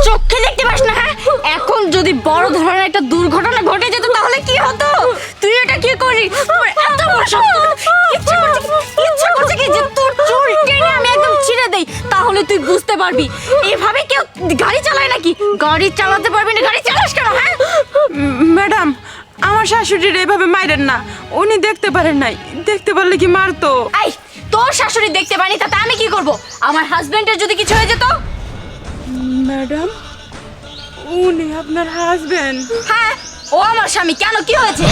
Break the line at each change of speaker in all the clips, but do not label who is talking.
চোখে দেখতে পাস না? হ্যাঁ, এখন যদি বড় ধরনের একটা দুর্ঘটনা ঘটে যেত তাহলে কি হতো? তুই এটা কি করিস? তোর এত বড় সাহস! ইচ্ছা করছে কি যে তোর চুল টেনে আমি একদম ছিঁড়ে দেই, তাহলে তুই বুঝতে পারবি এভাবে কেউ গাড়ি চালায় নাকি। গাড়ি চালাতে পারবি না, গাড়ি চালাস কেন? হ্যাঁ
ম্যাডাম, আমার শাশুড়ির এভাবে মাইরেন না, উনি দেখতে পারেন নাই, দেখতে পারলে কি মারতো।
এই, তোর শাশুড়ি দেখতে পানি তাতে আমি কি করব? আমার হাজবেন্ডের যদি কিছু হয়ে যেত?
ম্যাডাম, উনি আপনার হাজবেন্ড?
হ্যাঁ, ও আমার স্বামী। কেন, কি হয়েছে?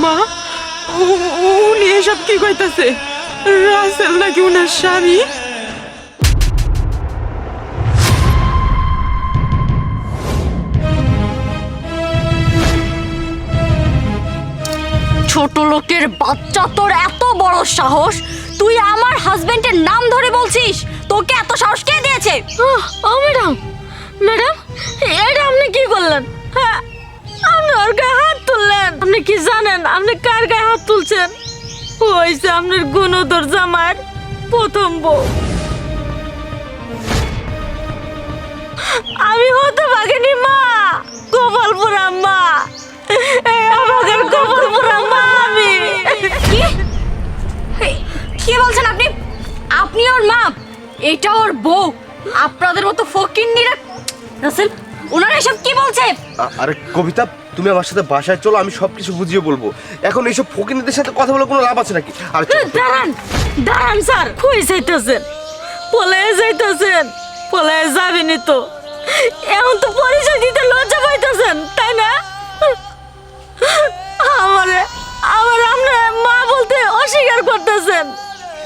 মা, উনি এসব কি কইতাছে? রাসেল নাকি উনার স্বামী?
ছোট লোকের বাচ্চা, তোর এত বড় সাহস! তুই আমার হাজবেন্ডের নাম ধরে বলছিস? তোকে এত সাহস কে দিয়েছে? ও ম্যাডাম, ম্যাডাম, এটা আপনি কি করলেন? হ্যাঁ, আপনি ওর গায়ে হাত তুললেন। আপনি কি জানেন আপনি কার গায়ে হাত তুলছেন? হয়েছে আপনার গুণধর জামার প্রথম বউ। আমি হতে পারিনি মা, গোপালপুরা মা, আমাদের গোপালপুরা মা। আমি কি বলছেন আপনি? আপনি ওর মা, এটা ওর বউ। আপনাদের মতো ফকিন্নিরা। রাসেল, ওনারা এসব কি বলছে?
আরে কবিতা, তুমি আমার সাথে বাসায় চলো, আমি সবকিছু বুঝিয়ে বলবো। এখন এইসব ফকিনীদের সাথে কথা বলে কোনো লাভ আছে নাকি? আরে
দাঁড়ান দাঁড়ান স্যার, কই যাইতেছেন? পলায়ে যাইতেছেন? পলায়ে যাবেনি তো? এখন তো পরিচয় দিতে লজ্জা পাইতেছেন, তাই না? আমারে আমার আপনার মা বলতে অস্বীকার করতেছেন।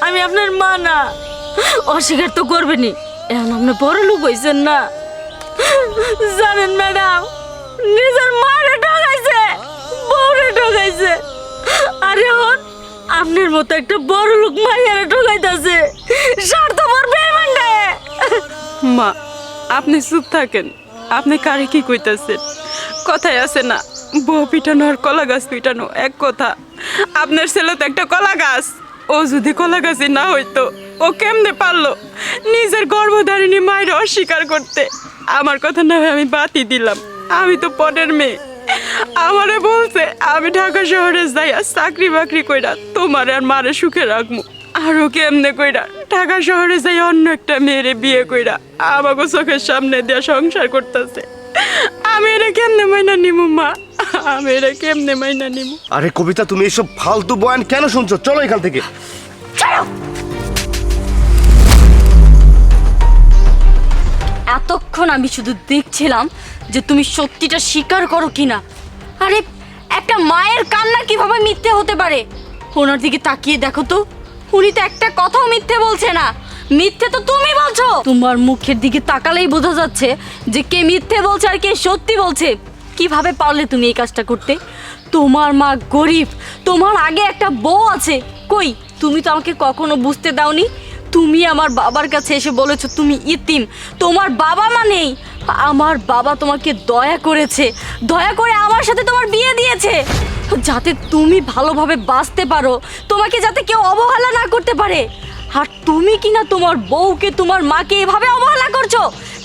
আমি আপনার মা না, অস্বীকার তো করবেনি। এখন আপনি বড় লোক হয়েছেন না, জানেন ম্যাডাম, নিজের মারে ঠকাইছে, বউরে ঠকাইছে, আর এখন আপনার মতো একটা বড় লোক মাইয়ারে ঠকাইতেছে। স্বার্থপর বেঈমানরে।
মা, আপনি চুপ থাকেন। আপনি কারে কি কইতাছেন? কথায় আছে না, বউ পিটানো আর কলা গাছ পিটানো এক কথা। আপনার ছেলে তো একটা কলা গাছ। ও যদি কলা গাছই না হইতো, ও কেমনে পারলো নিজের গর্ভধারিণী মায়ের অস্বীকার করতে? আমার কথা না হয় আমি বাতি দিলাম, আমি তো পরের মেয়ে। আমারে বলছে আমি ঢাকা শহরে যাইয়া চাকরি বাকরি কইরা তোমার আর মারে সুখে রাখবো। আরো কেমনে কইরা ঢাকা শহরে যাই অন্য একটা মেয়েরে বিয়ে কইরা আমাকে চোখের সামনে দিয়ে সংসার করতেছে। আমি এটা কেমনে মাইনা নিমু মা? আমি এটা কেমনে মাইনা নিমু?
আরে কবিতা, তুমি এসব ফালতু বয়ান কেন শুনছো? চলো এখান থেকে।
এতক্ষণ আমি শুধু দেখছিলাম যে তুমি সত্যিটা স্বীকার করো কিনা। আরে, একটা মায়ের কান্না কিভাবে মিথ্যে হতে পারে? ওনার দিকে তাকিয়ে দেখো তো, উনি তো একটা কথাও মিথ্যে বলছে না। মিথ্যে তো তুমি বলছো। তোমার মুখের দিকে তাকালেই বোঝা যাচ্ছে যে কে মিথ্যে বলছে আর কে সত্যি বলছে। কিভাবে পারলে তুমি এই কাজটা করতে? তোমার মা গরিব, তোমার আগে একটা বউ আছে। কই, তুমি তো আমাকে কখনো বুঝতে দাওনি। তুমি আমার বাবার কাছে এসে বলেছো তুমি ইতিম, তোমার বাবা মা নেই। আমার বাবা তোমাকে দয়া করেছে, দয়া করে আমার সাথে তোমার বিয়ে দিয়েছে, যাতে তুমি ভালোভাবে বাঁচতে পারো, তোমাকে যাতে কেউ অবহেলা না করতে পারে। আর তুমি কিনা তোমার বউকে, তোমার মাকে এভাবে অবহেলা করছো।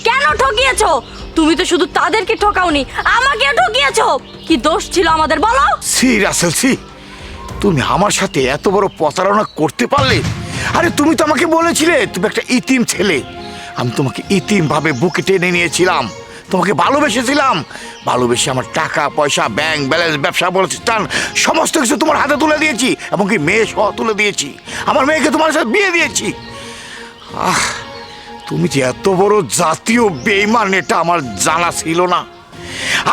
কেন ঠকিয়েছো? তুমি তো শুধু তাদেরকে ঠকাওনি, আমাকেও ঠকিয়েছো। কি দোষ ছিল আমাদের বলো?
সি রাসেল, সি, তুমি আমার সাথে এত বড় প্রতারণা করতে পারলে? আরে তুমি তো আমাকে বলেছিলে তুমি একটা ইতিম ছেলে। আমি তোমাকে ইতিম ভাবে বুকে টেনে নিয়েছিলাম, তোমাকে ভালোবেসেছিলাম। ভালোবেসে আমার টাকা পয়সা, ব্যাংক ব্যালেন্স, ব্যবসা প্রতিষ্ঠান সমস্ত কিছু তোমার হাতে তুলে দিয়েছি, এমনকি মেয়ে সহ তুলে দিয়েছি। আমার মেয়েকে তোমার সাথে বিয়ে দিয়েছি। আহ, তুমি যে এত বড় জাতীয় বেঈমান এটা আমার জানা ছিল না।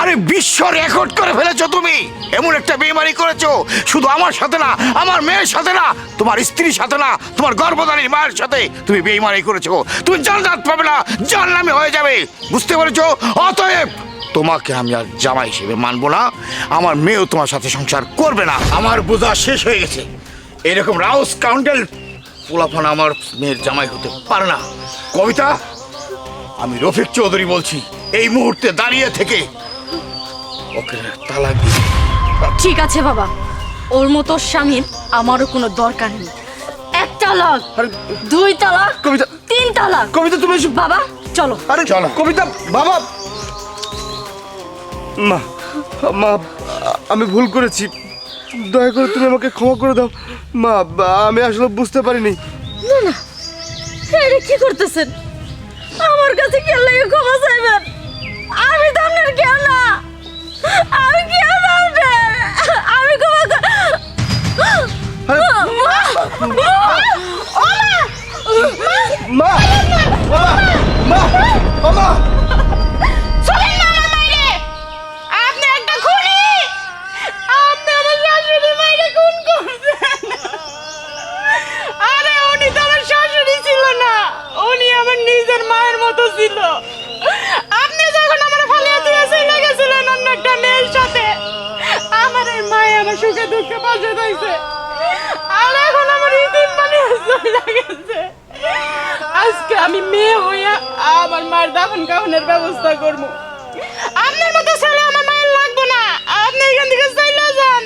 আরে বিশ্ব রেকর্ড করে ফেলেছো তুমি। এমন একটা বেঈমানি করেছো, শুধু আমার সাথে না, আমার মেয়ের সাথে না, তোমার স্ত্রীর সাথে না, তোমার গর্ভধারী মায়ের সাথে তুমি বেঈমানি করেছো। তুমি জান্নাত পাবে না, জাহান্নামে হয়ে যাবে, বুঝতে পেরেছো? অতএব তোমাকে আমি আর জামাই হিসেবে মানবো না, আমার মেয়েও তোমার সাথে সংসার করবে না। আমার বোঝা শেষ হয়ে গেছে। এরকম রাউস কাউন্টেল পোলাপান আমার মেয়ের জামাই হতে পারে না। কবিতা, আমি রফিক চৌধুরী বলছি, এই মুহূর্তে দাঁড়িয়ে থেকে ওকে তালাক দিই।
ঠিক আছে বাবা, ওর মতো স্বামীর আমারও কোনো দরকার নেই। 1 তালাক,
আরে
2 তালাক,
কবিতা
3 তালাক।
কবিতা তুমি এসব
বাবা চলো।
আরে
চলো।
কবিতা বাবা মা মা আমি ভুল করেছি, দয়া করে তুমি আমাকে ক্ষমা করে দাও মা। আমি আসলে বুঝতে পারিনি।
না না, এটা কি করতেছেন? আমার কাছে কেন লাগে ক্ষমা চাইবেন? আমি তো আপনার কেউ না, আমি কেউ না আপনার। আমি ক্ষমা
আরে মা মা মা
আপনি একটা খুনি, আপনি আমার শাশুড়ি মাইরে খুন করছেন। আরে উনি তো আমার শাশুড়ি ছিল না, উনি আমার নিজের মায়ের মতো ছিল। আপনি যখন আমার ফালিয়ে দিয়ে চলে গেছিলেন অন্য একটা মেয়ের সাথে, আমার এই মায়ে আমার সুখে দুঃখে পাশে থাকছে, আর এখন আমার ইতিম বানিয়ে চলে গেছে। আজকে আমি মেয়ে হইয়া আমার মায়ের দাফন কাফনের ব্যবস্থা করবো। আপনার মতো ছেলে আমার মায়ের লাগবে না, আপনি এখান থেকে চলে যান,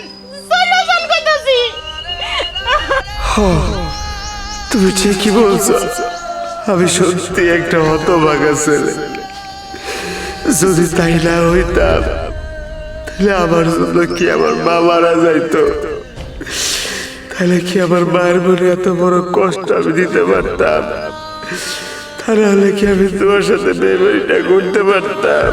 কইতাছি।
তুমি ঠিকই বলছো, আমি সত্যি একটা হতভাগা ছেলে। যদি তাই না হইতাম তাহলে আমার জন্য কি আমার মা মারা যাইতো? তাহলে কি আমার মায়ের মনে এত বড় কষ্ট আমি দিতে পারতাম? তাহলে কি আমি তোমার সাথে মেয়ে বাড়িটা করতে পারতাম?